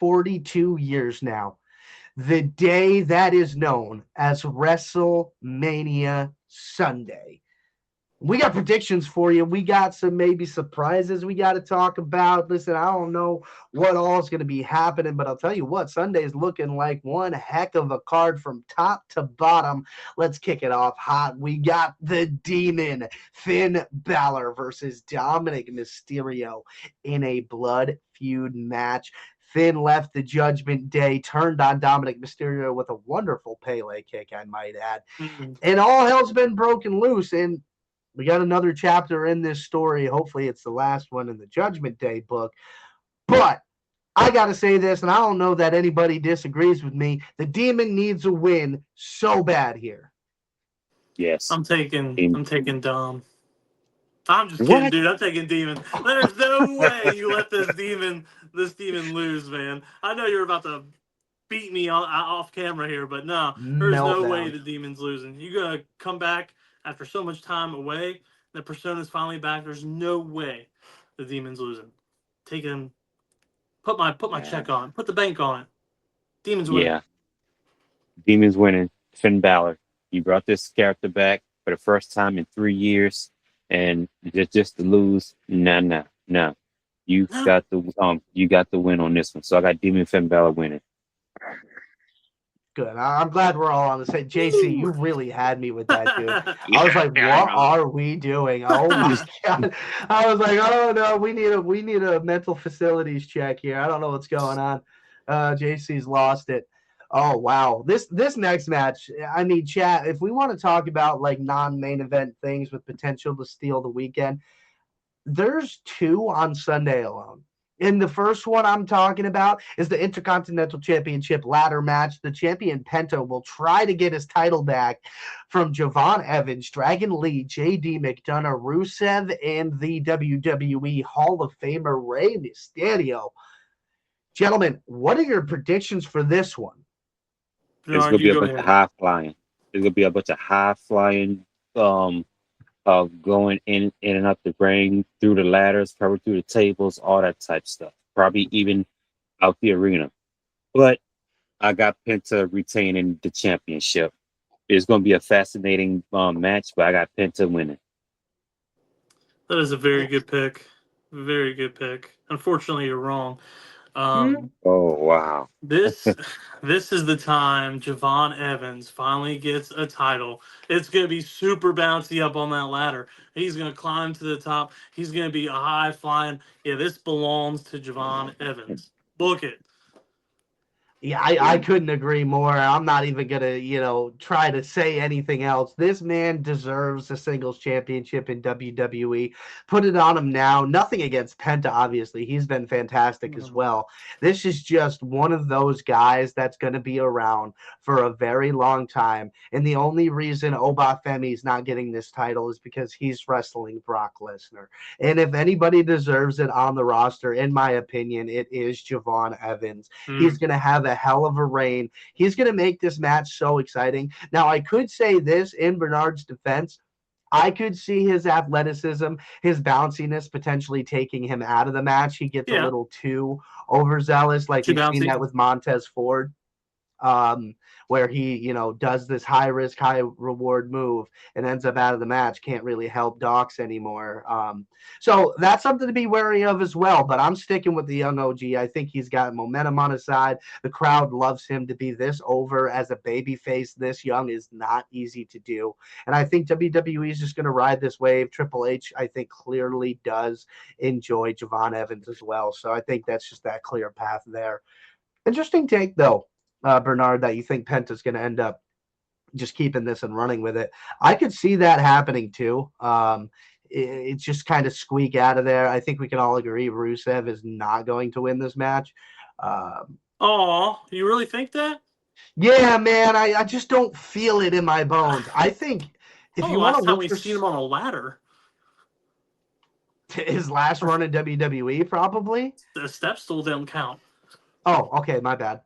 42 years now. The day that is known as WrestleMania Sunday. We got predictions for you. We got some maybe surprises we got to talk about. Listen, I don't know what all is going to be happening, but I'll tell you what, Sunday's looking like one heck of a card from top to bottom. Let's kick it off hot. We got the Demon, Finn Balor versus Dominic Mysterio in a blood feud match. Finn left the Judgment Day, turned on Dominic Mysterio with a wonderful Pele kick, I might add. Mhm. And all hell's been broken loose. And we got another chapter in this story. Hopefully, it's the last one in the Judgment Day book. But I got to say this, and I don't know that anybody disagrees with me. The Demon needs a win so bad here. Yes. I'm taking Dom. I'm just kidding, What? dude. I'm taking Demon. There's no way you let this demon lose, man. I know you're about to beat me off camera here, but no, there's no way Meltdown. the Demon's losing. You gotta come back after so much time away. The Persona's finally back. There's no way the Demon's losing. Take him. Put my Yeah. check on. Put the bank on it. Demon's winning. Yeah. Demons winning. Finn Balor. You brought this character back for the first time in 3 years, and just to lose, no. You got the win on this one. So I got Demon Finn Balor winning. Good. I'm glad we're all on the same. JC, you really had me with that, dude. I was Yeah, like, I what know. are we doing? Oh my god. I was like, oh no, we need a mental facilities check here. I don't know what's going on. JC's lost it. Oh wow. This next match, I mean, chat, if we want to talk about like non-main event things with potential to steal the weekend, there's two on Sunday alone. And the first one I'm talking about is the Intercontinental Championship ladder match. The champion Penta will try to get his title back from Javon Evans, Dragon Lee, JD McDonough, Rusev, and the WWE Hall of Famer Rey Mysterio. Gentlemen, what are your predictions for this one? It's Bernard, gonna be you a go bunch of ahead. high flying. It's gonna be a bunch of high flying, um, going in and up the ring, through the ladders, covered through the tables, all that type stuff. Probably even out the arena. But I got Penta retaining the championship. It's going to be a fascinating match, but I got Penta winning. That is a very good pick. Very good pick. Unfortunately, you're wrong. Hmm? Um, Oh wow! this this is the time Javon Evans finally gets a title. It's gonna be super bouncy up on that ladder. He's gonna climb to the top. He's gonna be a high flying. Yeah, this belongs to Javon Evans. Book it. Yeah, I couldn't agree more. I'm not even gonna, try to say anything else. This man deserves a singles championship in WWE. Put it on him now. Nothing against Penta, obviously. He's been fantastic as Mhm. well. This is just one of those guys that's gonna be around for a very long time. And the only reason Obafemi is not getting this title is because he's wrestling Brock Lesnar. And if anybody deserves it on the roster, in my opinion, it is Javon Evans. He's Mm. going to have a hell of a reign. He's going to make this match so exciting. Now, I could say this in Bernard's defense. I could see his athleticism, his bounciness potentially taking him out of the match. He gets a Yeah, little too overzealous, like too we've seen bouncy. that with Montez Ford, um, where he, does this high risk, high reward move and ends up out of the match, can't really help Docs anymore. So that's something to be wary of as well. But I'm sticking with the young OG. I think he's got momentum on his side. The crowd loves him. To be this over as a baby face this young is not easy to do. And I think WWE is just going to ride this wave. Triple H, I think, clearly does enjoy Javon Evans as well. So I think that's just that clear path there. Interesting take, though, Bernard, that you think Penta's going to end up just keeping this and running with it. I could see that happening too. It's just kind of squeak out of there. I think we can all agree Rusev is not going to win this match. Um, Oh, you really think that? yeah, man, I just don't feel it in my bones. I think if Oh, the you want last to time look we for seen him on a ladder, his last run in WWE, probably. the steps still don't count. Oh, okay, my bad.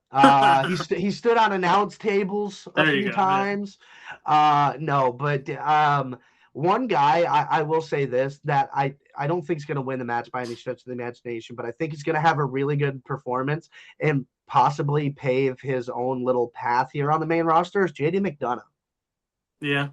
He stood on announce tables a There you few go. Yeah. times. No, but one guy I will say this that I don't think he's going to win the match by any stretch of the imagination, but I think he's going to have a really good performance and possibly pave his own little path here on the main roster is JD McDonough. Yeah.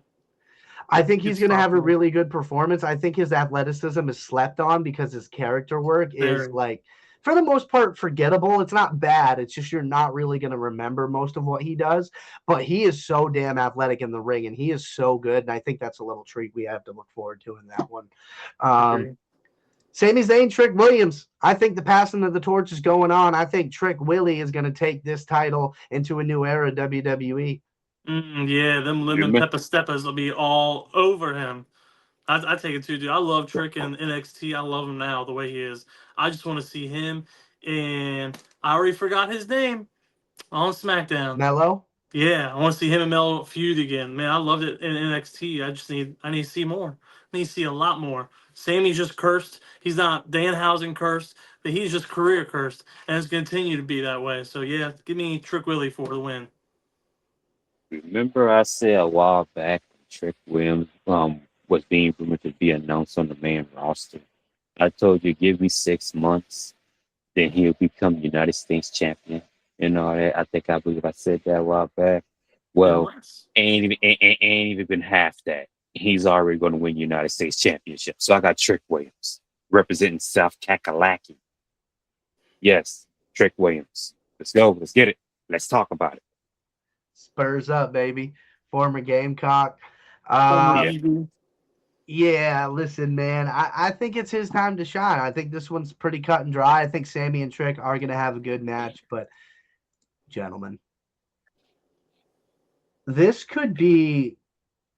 I think he's It's going to have a possible. really good performance. I think his athleticism is slept on because his character work is Very. like, for the most part, forgettable. It's not bad. It's just you're not really going to remember most of what he does. But he is so damn athletic in the ring, and he is so good. And I think that's a little treat we have to look forward to in that one. Agree. Sami Zayn, Trick Williams. I think the passing of the torch is going on. I think Trick Willie is going to take this title into a new era, WWE. Yeah, them lemon Remember? pepper steppers will be all over him. I take it too, dude. I love Trick in NXT. I love him now the way he is. I just want to see him, and I already forgot his name on SmackDown. Mello? Yeah, I want to see him and Mel feud again. Man, I loved it in NXT. I need to see more. I need to see a lot more. Sammy's just cursed. He's not Danhausen cursed, but he's just career cursed, and it's going to continue to be that way. So yeah, give me Trick Willie for the win. Remember, I said a while back Trick Williams was being rumored to be announced on the main roster. I told you, give me 6 months, then he'll become United States champion and all that. I believe I said that a while back. Well, Unless. ain't even been half that. He's already going to win United States championship. So I got Trick Williams representing South Kakalaki. Yes, Trick Williams. Let's go. Let's get it. Let's talk about it. Spurs up, baby. Former Gamecock. Former Yeah. EB. Yeah, listen, man. I think it's his time to shine. I think this one's pretty cut and dry. I think Sammy and Trick are going to have a good match, but gentlemen, this could be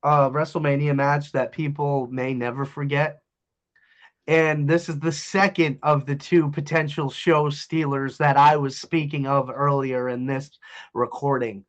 a WrestleMania match that people may never forget. And this is the second of the two potential show stealers that I was speaking of earlier in this recording.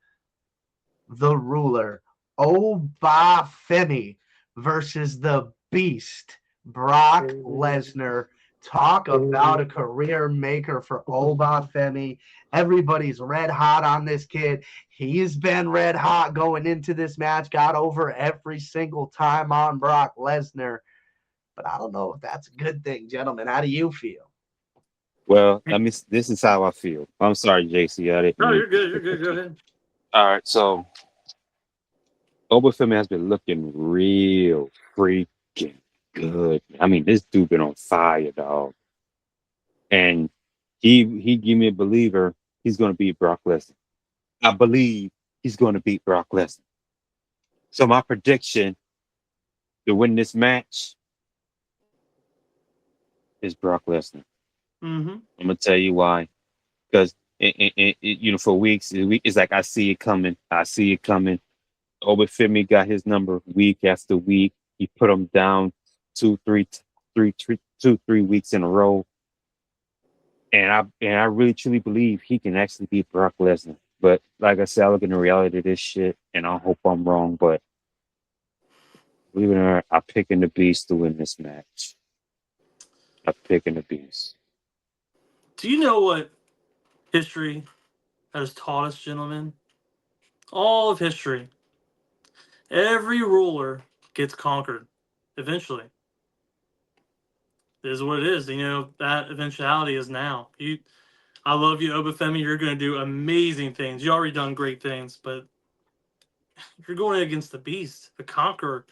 The Ruler, Obafemi versus the Beast, Brock Lesnar. Talk about a career maker for Obafemi. Everybody's red hot on this kid. He's been red hot going into this match, got over every single time on Brock Lesnar. But I don't know if that's a good thing, gentlemen. How do you feel? Well, I mean, this is how I feel. I'm sorry, JC. I didn't No, mean you're good. You're to good. cut Go you. ahead. All right, so Obafemi has been looking real freaking good. I mean, this dude been on fire, dog. And he gave me a believer. He's going to beat Brock Lesnar. I believe he's going to beat Brock Lesnar. So my prediction to win this match is Brock Lesnar. Mm-hmm. I'm gonna tell you why. Because for weeks, it's like I see it coming. I see it coming. Obafemi got his number week after week. He put him down 2, 3 weeks in a row. And I really truly believe he can actually beat Brock Lesnar. But like I said, I look at the reality of this shit, and I hope I'm wrong. But believe it or not, I'm picking the Beast to win this match. I'm picking the Beast. Do you know what history has taught us, gentlemen? All of history. Every ruler gets conquered eventually. It is what it is. You know, that eventuality is now. I love you, Obafemi. You're going to do amazing things. You already done great things, but you're going against the beast, the conqueror.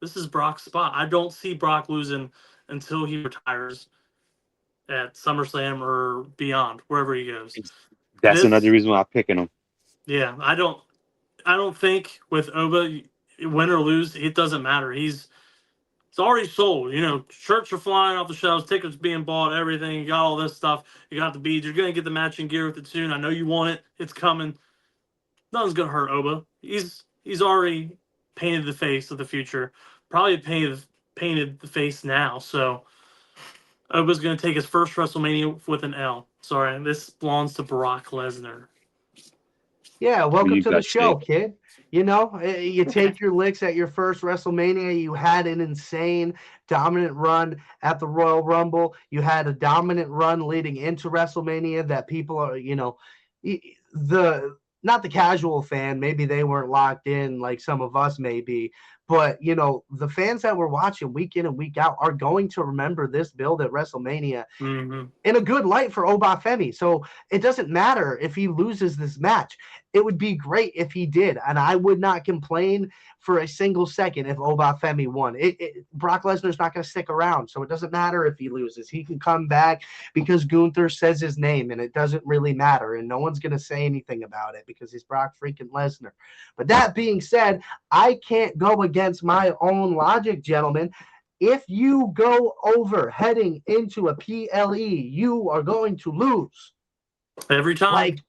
This is Brock's spot. I don't see Brock losing until he retires at SummerSlam or beyond, wherever he goes. That's another This, reason why I'm picking him. yeah, I don't think with Oba, win or lose, it doesn't matter. It's already sold. You know, shirts are flying off the shelves, tickets being bought, everything. You got all this stuff. You got the beads. You're gonna get the matching gear with it soon. I know you want it. It's coming. Nothing's gonna hurt Oba. He's already painted the face of the future. Probably painted the face now. So Oba's gonna take his first WrestleMania with an L. Sorry, this belongs to Brock Lesnar. Yeah, Who welcome you to the got, show, Jake? kid. You know, you take your licks at your first WrestleMania. You had an insane, dominant run at the Royal Rumble. You had a dominant run leading into WrestleMania that people are, the not the casual fan, maybe they weren't locked in like some of us may be, But, you know, the fans that were watching week in and week out are going to remember this build at WrestleMania Mm-hmm. in a good light for Obafemi. So it doesn't matter if he loses this match. It would be great if he did, and I would not complain for a single second if Obafemi won. Brock Lesnar's not going to stick around, so it doesn't matter if he loses. He can come back because Gunther says his name, and it doesn't really matter, and no one's going to say anything about it because he's Brock freaking Lesnar. But that being said, I can't go against my own logic, gentlemen. If you go over heading into a PLE, you are going to lose. Every time. Like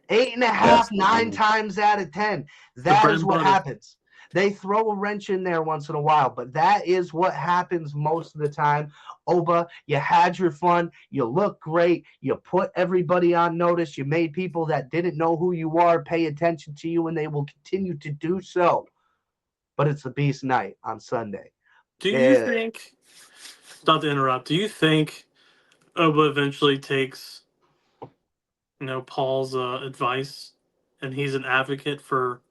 8.5, 9 times out of 10. That is what happens. They throw a wrench in there once in a while, but that is what happens most of the time. Oba, you had your fun. You look great. You put everybody on notice. You made people that didn't know who you are pay attention to you, and they will continue to do so. But it's the Beast Night on Sunday. Do you think, not to interrupt, do you think Oba eventually takes, Paul's advice, and he's an advocate for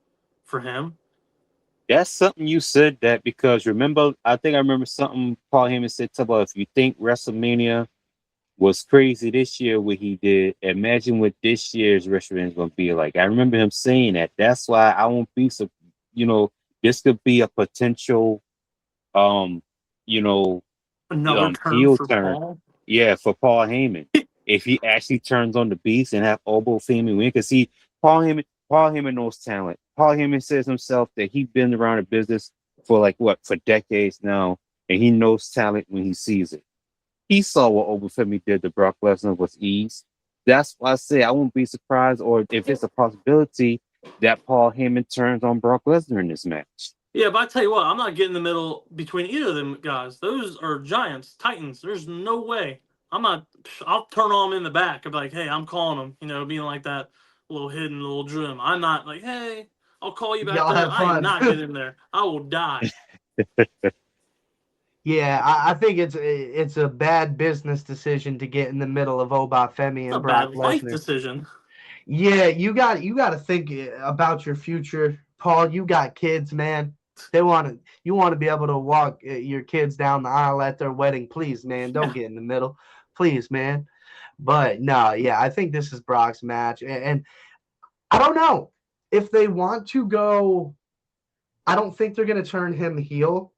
him? That's something you said that because I think I remember something Paul Heyman said about if you think WrestleMania was crazy this year, what he did, imagine what this year's WrestleMania is going to be like. I remember him saying that. That's why I won't be so, this could be a potential, Another turn heel for turn. Paul? Yeah, for Paul Heyman. If he actually turns on the beast and have Obafemi win, because Paul Heyman knows talent. Paul Heyman says himself that he's been around the business for for decades now, and he knows talent when he sees it. He saw what Obafemi did to Brock Lesnar with ease. That's why I say I won't be surprised, or if it's a possibility that Paul Heyman turns on Brock Lesnar in this match. Yeah, but I tell you what, I'm not getting in the middle between either of them guys. Those are giants, titans. There's no way. I'll turn on them in the back. I'll be like, hey, I'm calling them, being like that little hidden little drum. I'm not like, hey, I'll call you back Y'all there. have I am fun. not getting there. I will die. Yeah, I think it's a bad business decision to get in the middle of Obafemi and Brock Bad life Lesnar. decision. Yeah, you got to think about your future, Paul. You got kids, man. You want to be able to walk your kids down the aisle at their wedding. Please, man, don't get in the middle. Please, man. But no, yeah, I think this is Brock's match, and I don't know if they want to go. I don't think they're going to turn him heel,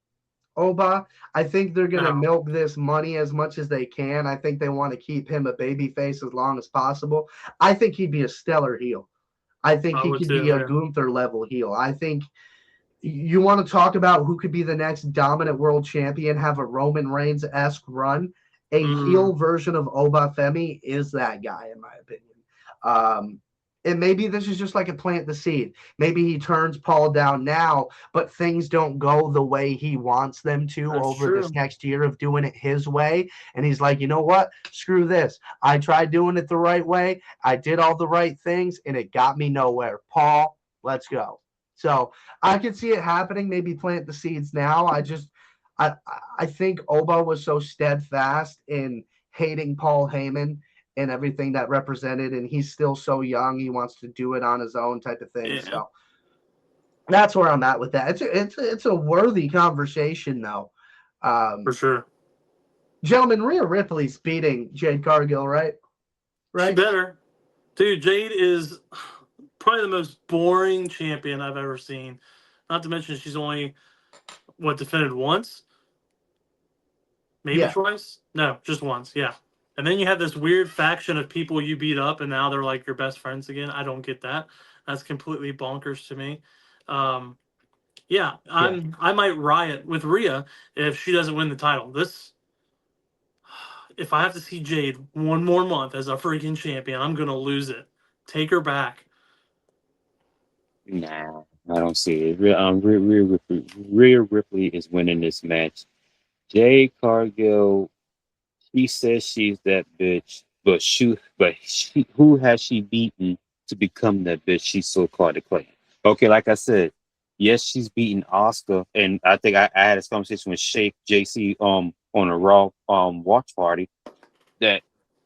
Oba. I think they're going to milk this money as much as they can. I think they want to keep him a babyface as long as possible. I think he'd be a stellar heel. I think he could be a Gunther level heel. I think you want to talk about who could be the next dominant world champion, have a Roman Reigns-esque run. A heel version of Obafemi is that guy, in my opinion. And maybe this is just like a plant the seed. Maybe he turns Paul down now, but things don't go the way he wants them to this next year of doing it his way. And he's like, you know what? Screw this. I tried doing it the right way. I did all the right things, and it got me nowhere. Paul, let's go. So I could see it happening. Maybe plant the seeds now. I think Oba was so steadfast in hating Paul Heyman and everything that represented, and he's still so young. He wants to do it on his own type of thing. Yeah. So that's where I'm at with that. It's a worthy conversation, though. For sure. Gentlemen, Rhea Ripley's beating Jade Cargill, right? She better. Dude, Jade is probably the most boring champion I've ever seen. Not to mention she's only, defended once? Maybe twice? No, just once, yeah. And then you have this weird faction of people you beat up, and now they're like your best friends again. I don't get that. That's completely bonkers to me. I might riot with Rhea if she doesn't win the title. If I have to see Jade one more month as a freaking champion, I'm gonna lose it. Take her back. Nah, I don't see it. Rhea Ripley is winning this match. Jade Cargill, she says she's that bitch, but who has she beaten to become that bitch she's so called to claim? Okay, like I said, yes, she's beaten Oscar, and I think I had this conversation with Shake JC on a Raw watch party that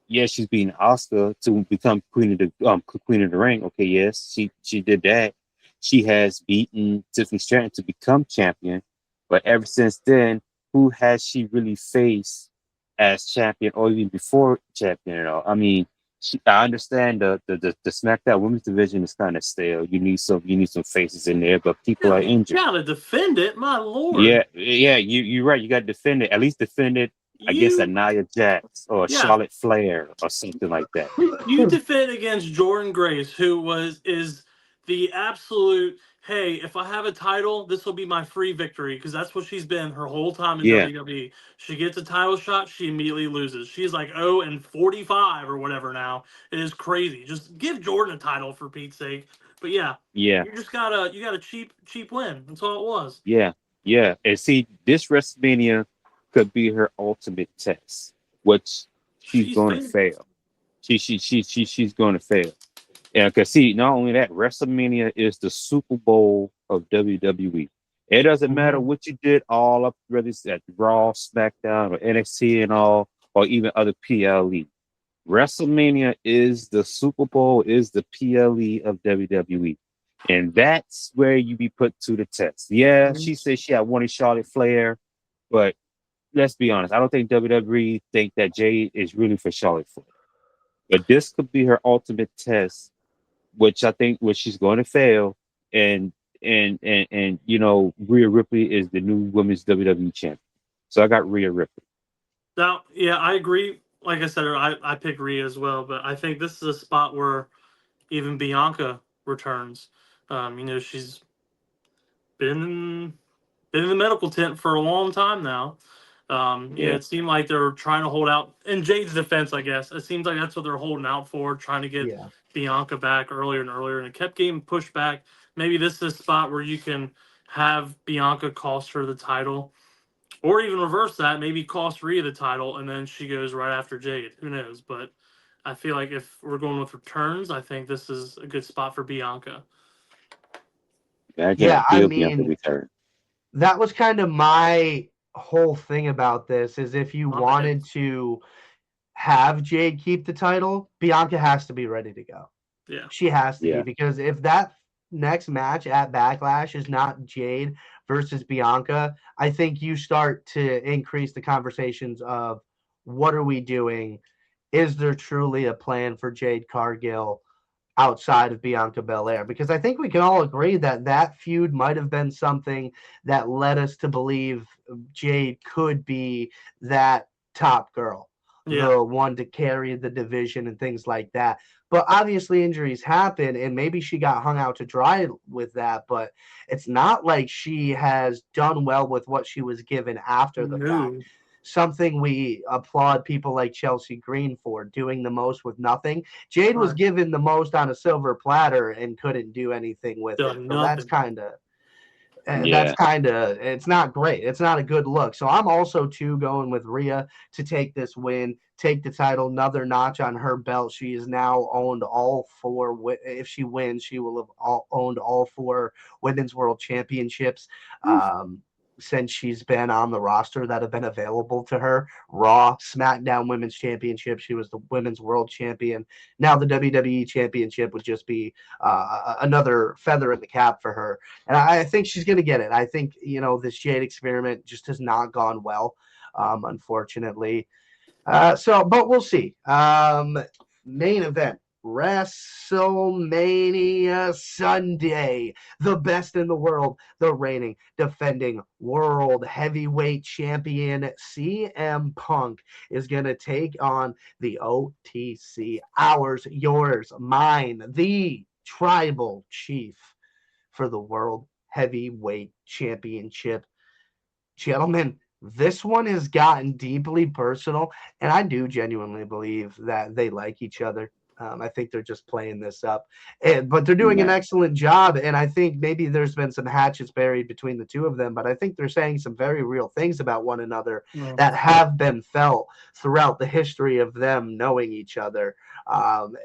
yes, she's beaten Oscar to become queen of the ring. Okay, yes, she did that. She has beaten Tiffany Stratton to become champion. But ever since then, who has she really faced as champion or even before champion at all? I mean, I understand the SmackDown Women's Division is kind of stale. You need some faces in there, but people Yeah, are you injured. gotta defend it, my lord. Yeah, you're right. You got to defend it. At least defend it against a You, Nia Jax or a yeah, Charlotte Flair or something like that. you defend against Jordan Grace, who is the absolute. Hey, if I have a title, this will be my free victory because that's what she's been her whole time in Yeah, WWE. She gets a title shot, she immediately loses. She's like 0-45 or whatever now. It is crazy. Just give Jordan a title for Pete's sake. But yeah, yeah, you got a cheap win. That's all it was. yeah, yeah. And see, this WrestleMania could be her ultimate test, which she's She's going to failed. fail. She's going to fail. Yeah, because see, not only that, WrestleMania is the Super Bowl of WWE. It doesn't matter Mhm. what you did, all up, whether it's at Raw, SmackDown, or NXT and all, or even other PLE. WrestleMania is the Super Bowl, is the PLE of WWE. And that's where you be put to the test. Yeah, Mhm. she said she had wanted Charlotte Flair, but let's be honest, I don't think WWE think that Jade is really for Charlotte Flair. But this could be her ultimate test, which she's going to fail, and Rhea Ripley is the new women's WWE champion. So I got Rhea Ripley. Now, yeah, I agree. Like I said, I pick Rhea as well, but I think this is a spot where even Bianca returns. She's been been in the medical tent for a long time now. Yeah, It seemed like they're trying to hold out. In Jade's defense, I guess it seems like that's what they're holding out for, trying to get Yeah. Bianca back earlier and earlier, and it kept getting pushed back. Maybe this is a spot where you can have Bianca cost her the title, or even reverse that, maybe cost Rhea the title, and then she goes right after Jade. Who knows? But I feel like if we're going with returns, I think this is a good spot for Bianca. imagine Yeah, a I heel Bianca mean, return. that was kind of my whole thing about this is if you My bad. wanted to have Jade keep the title, Bianca has to be ready to go. Yeah. She has to be Yeah, because if that next match at Backlash is not Jade versus Bianca, I think you start to increase the conversations of what are we doing? Is there truly a plan for Jade Cargill outside of Bianca Belair? Because I think we can all agree that that feud might have been something that led us to believe Jade could be that top girl, Yeah. the one to carry the division and things like that. But obviously, injuries happen, and maybe she got hung out to dry with that. But it's not like she has done well with what she was given after the fact. No. Something we applaud people like Chelsea Green for doing the most with nothing. Jade was Right. given the most on a silver platter and couldn't do anything with it. Done So that's nothing. kind of yeah, it's not great. It's not a good look. So I'm also too going with Rhea to take this win, take the title, another notch on her belt. She is now owned all four. If she wins, she will have owned all four women's world championships. Um, since she's been on the roster that have been available to her. Raw, SmackDown Women's Championship. She was the Women's World Champion. Now the WWE Championship would just be another feather in the cap for her. And I think she's going to get it. I think, this Jade experiment just has not gone well, unfortunately. But we'll see. Main event. WrestleMania Sunday. The best in the world, the reigning, defending world heavyweight champion CM Punk is going to take on the OTC. Ours, yours, mine, the tribal chief for the World Heavyweight Championship. Gentlemen, this one has gotten deeply personal, and I do genuinely believe that they like each other. I think they're just playing this up, but they're doing an yeah, excellent job. And I think maybe there's been some hatchets buried between the two of them, but I think they're saying some very real things about one another No. that have been felt throughout the history of them knowing each other. And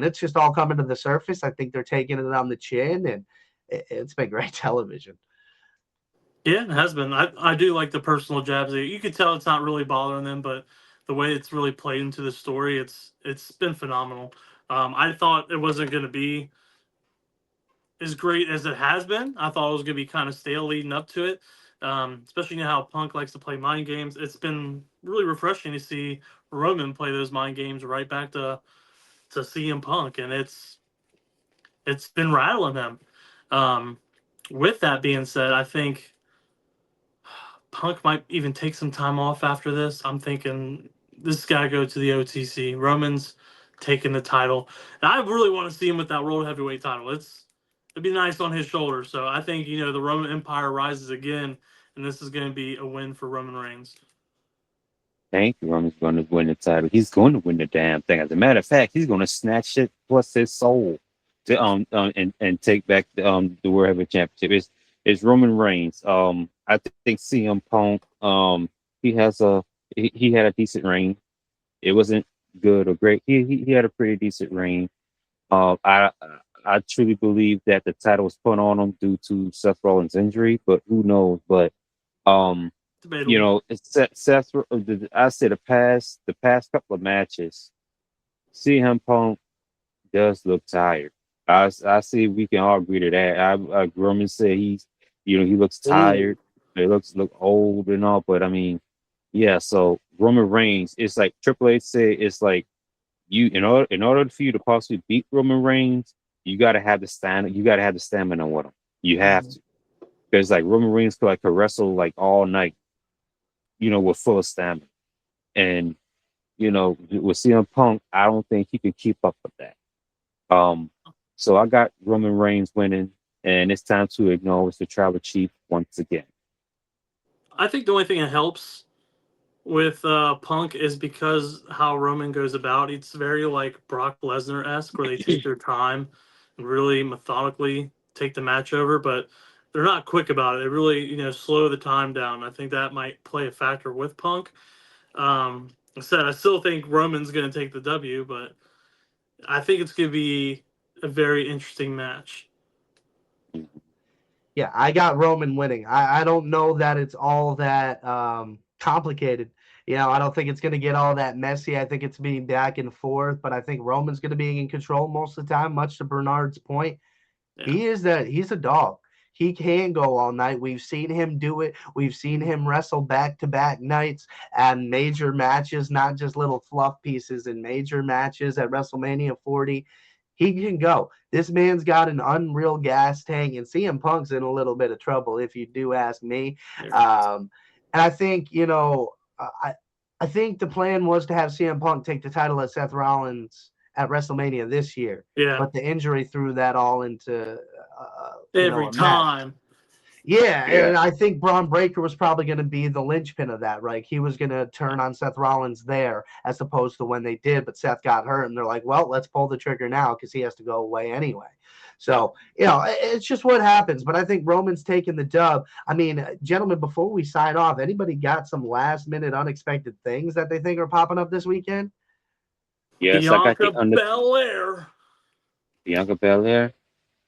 it's just all coming to the surface. I think they're taking it on the chin, and it's been great television. Yeah, it has been. I do like the personal jabs. You could tell it's not really bothering them, but the way it's really played into the story, it's been phenomenal. I thought it wasn't going to be as great as it has been. I thought it was going to be kind of stale leading up to it, Especially how Punk likes to play mind games. It's been really refreshing to see Roman play those mind games right back to CM Punk, and it's been rattling him. Um, with that being said, I think Punk might even take some time off after this. I'm thinking this has got to go to the OTC. Roman's taking the title. And I really want to see him with that World Heavyweight title. It'd be nice on his shoulders. So I think the Roman Empire rises again, and this is going to be a win for Roman Reigns. Thank you. Roman's going to win the title. He's going to win the damn thing. As a matter of fact, he's going to snatch it plus his soul to and take back the World Heavyweight Championship. It's Roman Reigns. I think CM Punk he has he had a decent reign. It wasn't good or great. He had a pretty decent reign. I truly believe that the title was put on him due to Seth Rollins' injury, but who knows? But um, Debatable. it's Seth. I say the past couple of matches, CM Punk does look tired. I see we can all agree to that. Roman said he looks Ooh. tired. He look old and all, but I mean, yeah. So Roman Reigns, it's like Triple H said, it's like in order for you to possibly beat Roman Reigns, you got to have the stamina. You got to have the stamina with him. You have Mhm. to, because like Roman Reigns could wrestle like all night, with full of stamina, and with CM Punk, I don't think he can keep up with that. Um, so I got Roman Reigns winning, and it's time to acknowledge the tribal chief once again. I think the only thing that helps with Punk is because how Roman goes about. It's very like Brock Lesnar esque, where they take their time and really methodically take the match over, but they're not quick about it. They really slow the time down. I think that might play a factor with Punk. I said I still think Roman's going to take the W, but I think it's going to be a very interesting match. Yeah, I got Roman winning. I don't know that it's all that complicated. I don't think it's going to get all that messy. I think it's being back and forth, but I think Roman's going to be in control most of the time, much to Bernard's point. Yeah, He's a dog. He can go all night. We've seen him do it. We've seen him wrestle back-to-back nights and major matches, not just little fluff pieces in major matches at WrestleMania 40. He can go. This man's got an unreal gas tank, and CM Punk's in a little bit of trouble, if you do ask me. yeah, And I think, I think the plan was to have CM Punk take the title at Seth Rollins at WrestleMania this year, yeah. but the injury threw that all into Every a mess. time. Yeah, Yeah. and I think Braun Breaker was probably going to be the linchpin of that, right? He was going to turn on Seth Rollins there as opposed to when they did, but Seth got hurt, and they're like, well, let's pull the trigger now because he has to go away anyway. So, it's just what happens. But I think Roman's taking the dub. I mean, gentlemen, before we sign off, anybody got some last minute unexpected things that they think are popping up this weekend? Yes, I got Bianca Belair. Bianca Belair.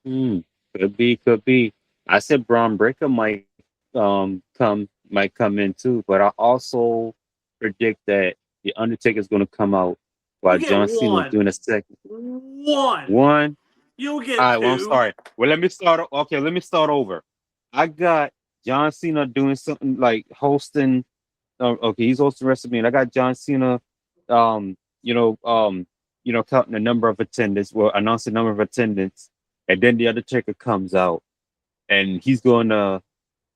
Hmm. Could be. I said Braun Breaker might come in too, but I also predict that the Undertaker's going to come out while You get John Cena is one. doing a second One. one. You'll All get right, well, I'm two. sorry. Well, let me start. Okay, let me start over. I got John Cena doing something like hosting. Okay, he's hosting WrestleMania. I got John Cena, um, counting the number of attendants. Well, announcing the number of attendants, and then the Undertaker comes out, and he's going to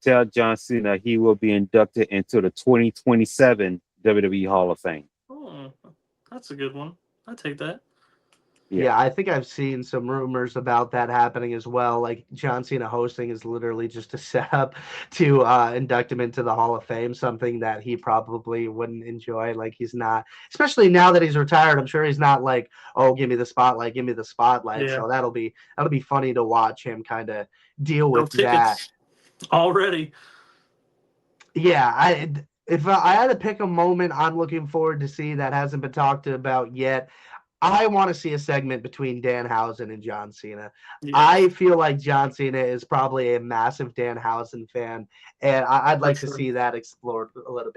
tell John Cena he will be inducted into the 2027 WWE Hall of Fame. Oh, that's a good one. I take that. Yeah. Yeah, I think I've seen some rumors about that happening as well. Like John Cena hosting is literally just a setup to induct him into the Hall of Fame, something that he probably wouldn't enjoy. Like he's not, especially now that he's retired. I'm sure he's not like, oh, give me the spotlight, give me the spotlight. Yeah. So that'll be funny to watch him kind of deal No with that. tickets already. Yeah, if I had to pick a moment I'm looking forward to see that hasn't been talked about yet, I want to see a segment between Danhausen and John Cena. I Yes, feel like John Cena is probably a massive Danhausen fan, and I'd for like to sure. see that explored a little bit.